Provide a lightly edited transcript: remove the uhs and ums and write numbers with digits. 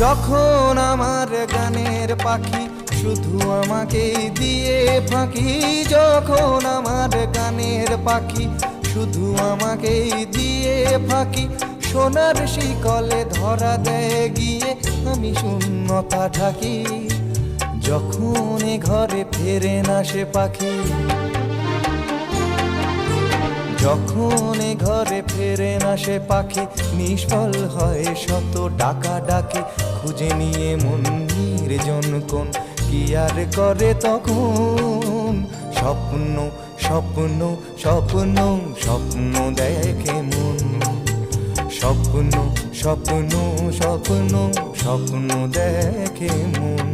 যখন আমার গানের পাখি শুধু আমাকেই দিয়ে ফাঁকি, যখন আমার গানের পাখি শুধু আমাকেই দিয়ে ফাঁকি, সোনার শিকলে ধরা দেয় গিয়ে আমি শূন্যতা ঢাকি। যখন এ ঘরে ফেরে না সে পাখি, যখন এ ঘরে ফেরে না সে পাখি, নিষ্ফল হয় শত ডাকা ডাকি। খুঁজে নিয়ে মন নির্জন কোন কি আর করে তখন, স্বপ্ন স্বপ্ন স্বপ্ন স্বপ্ন দেখে মন, স্বপ্ন স্বপ্ন স্বপ্ন স্বপ্ন দেখে মন।